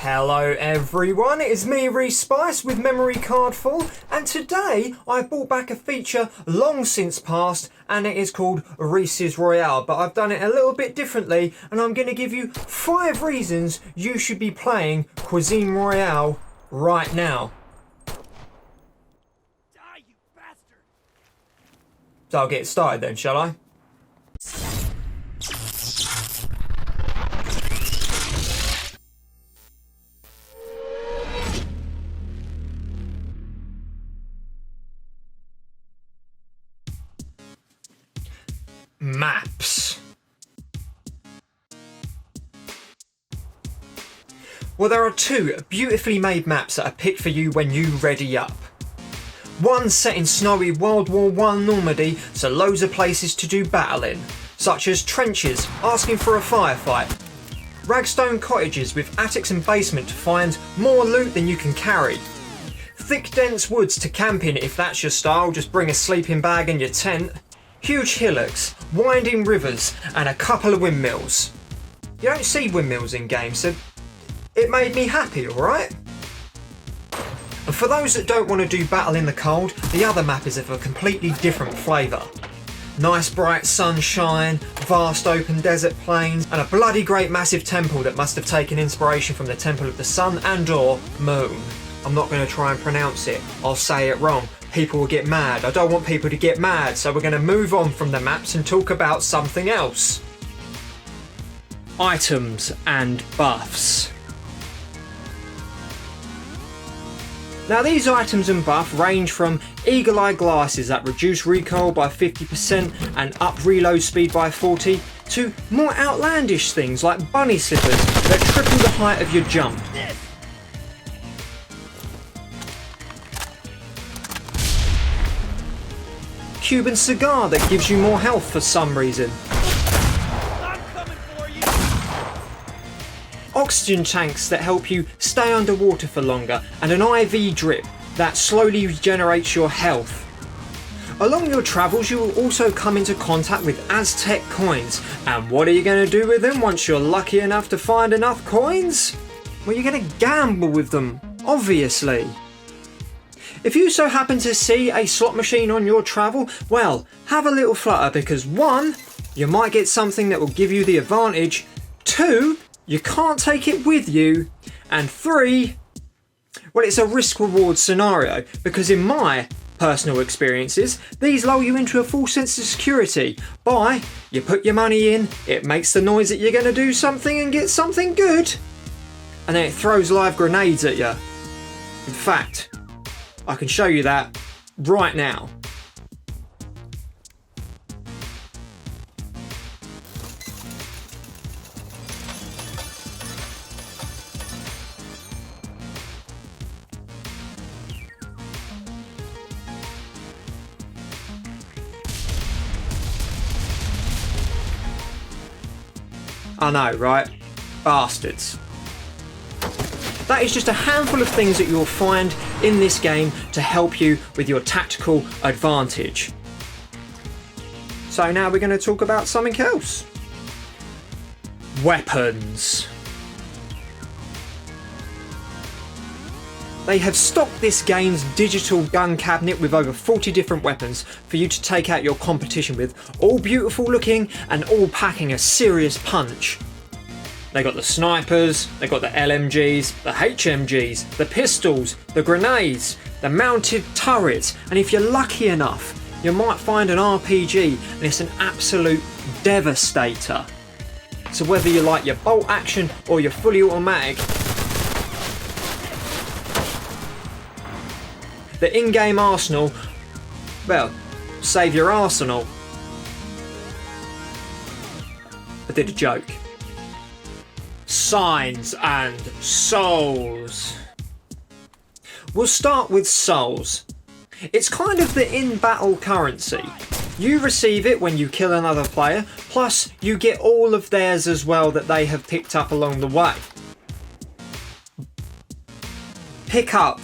Hello everyone, it's me Reece with Memory Card Full, and today I brought back a feature long since past, and it is called Cuisine Royale, but I've done it a little bit differently, and I'm going to give you 5 reasons you should be playing Cuisine Royale right now. Die, you bastard! So I'll get started then, shall I? Maps. Well, there are 2 beautifully made maps that are picked for you when you ready up. One set in snowy World War I Normandy, so loads of places to do battle in, such as trenches asking for a firefight, ragstone cottages with attics and basement to find more loot than you can carry, thick dense woods to camp in if that's your style, just bring a sleeping bag and your tent, huge hillocks, winding rivers, and a couple of windmills. You don't see windmills in games, so it made me happy, alright? And for those that don't want to do battle in the cold, the other map is of a completely different flavour. Nice bright sunshine, vast open desert plains, and a bloody great massive temple that must have taken inspiration from the Temple of the Sun and or Moon. I'm not going to try and pronounce it, I'll say it wrong. People will get mad. I don't want people to get mad, so we're going to move on from the maps and talk about something else. Items and buffs. Now these items and buffs range from eagle-eye glasses that reduce recoil by 50% and up reload speed by 40, to more outlandish things like bunny slippers that triple the height of your jump. Cuban cigar that gives you more health for some reason. I'm coming for you! Oxygen tanks that help you stay underwater for longer, and an IV drip that slowly regenerates your health. Along your travels you will also come into contact with Aztec coins, and what are you going to do with them once you're lucky enough to find enough coins? Well, you're going to gamble with them, obviously. If you so happen to see a slot machine on your travel, well, have a little flutter because 1, you might get something that will give you the advantage, 2, you can't take it with you, and 3, well, it's a risk-reward scenario because in my personal experiences, these lull you into a false sense of security. By, you put your money in, it makes the noise that you're going to do something and get something good, and then it throws live grenades at you. In fact, I can show you that right now. I know, right? Bastards. That is just a handful of things that you'll find in this game to help you with your tactical advantage. So now we're going to talk about something else. Weapons. They have stocked this game's digital gun cabinet with over 40 different weapons for you to take out your competition with, all beautiful looking and all packing a serious punch. They got the snipers, they got the LMGs, the HMGs, the pistols, the grenades, the mounted turrets, and if you're lucky enough, you might find an RPG, and it's an absolute devastator. So whether you like your bolt action or your fully automatic, the in-game arsenal, well, save your arsenal. I did a joke. Signs and souls. We'll start with souls. It's kind of the in-battle currency. You receive it when you kill another player, plus you get all of theirs as well that they have picked up along the way. Pick up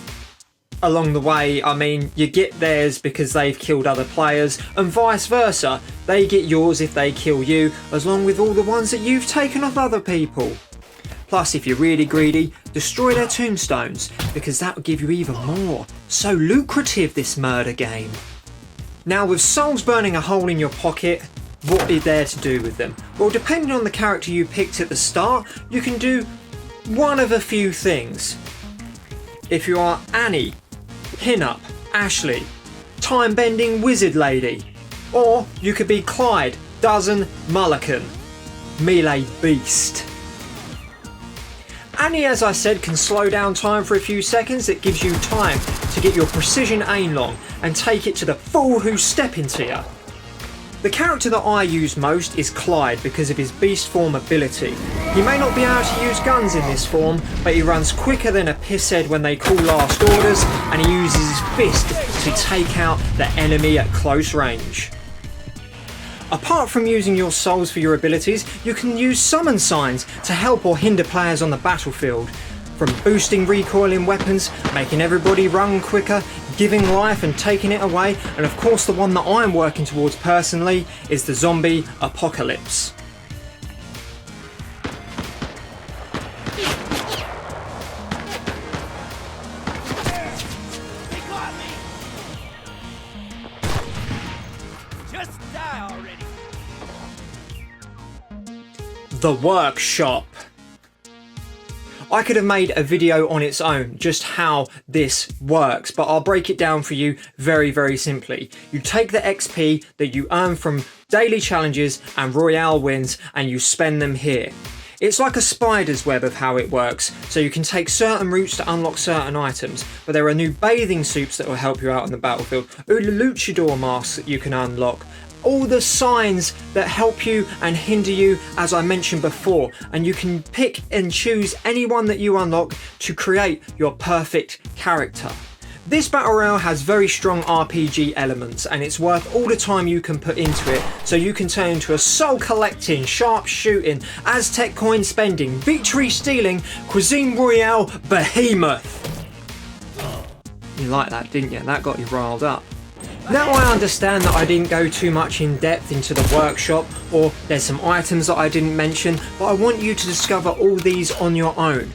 along the way, I mean, you get theirs because they've killed other players, and vice versa. They get yours if they kill you, along with all the ones that you've taken off other people. Plus, if you're really greedy, destroy their tombstones, because that will give you even more. So lucrative, this murder game. Now, with souls burning a hole in your pocket, what is there to do with them? Well, depending on the character you picked at the start, you can do one of a few things. If you are Annie, Pinup, Ashley, time-bending wizard lady, or you could be Clyde, Dozen, Mulligan, melee beast. Annie, as I said, can slow down time for a few seconds. It gives you time to get your precision aim long and take it to the fool who's stepping to you. The character that I use most is Clyde because of his beast form ability. He may not be able to use guns in this form, but he runs quicker than a pisshead when they call last orders, and he uses his fist to take out the enemy at close range. Apart from using your souls for your abilities, you can use summon signs to help or hinder players on the battlefield. From boosting recoil in weapons, making everybody run quicker, giving life and taking it away, and of course the one that I'm working towards personally is the zombie apocalypse. They got me! Just die already! The workshop. I could have made a video on its own just how this works, but I'll break it down for you very simply. You take the XP that you earn from daily challenges and Royale wins and you spend them here. It's like a spider's web of how it works, so you can take certain routes to unlock certain items, but there are new bathing suits that will help you out on the battlefield, luchador masks that you can unlock, all the signs that help you and hinder you, as I mentioned before, and you can pick and choose any one that you unlock to create your perfect character. This Battle Royale has very strong RPG elements, and it's worth all the time you can put into it, so you can turn into a soul collecting, sharp shooting, Aztec coin spending, victory stealing, Cuisine Royale behemoth. You like that, didn't you? That got you riled up. Now I understand that I didn't go too much in depth into the workshop, or there's some items that I didn't mention, but I want you to discover all these on your own.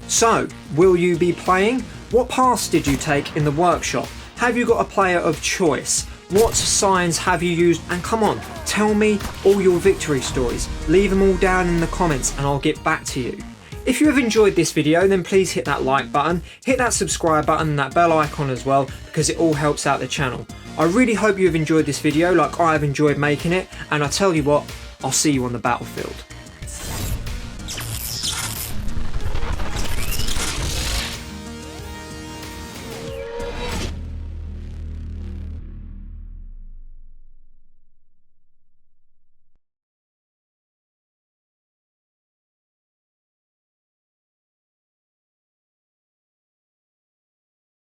So, will you be playing? What paths did you take in the workshop? Have you got a player of choice? What signs have you used? And come on, tell me all your victory stories. Leave them all down in the comments and I'll get back to you. If you have enjoyed this video, then please hit that like button, hit that subscribe button and that bell icon as well, because it all helps out the channel. I really hope you have enjoyed this video like I have enjoyed making it, and I tell you what, I'll see you on the battlefield.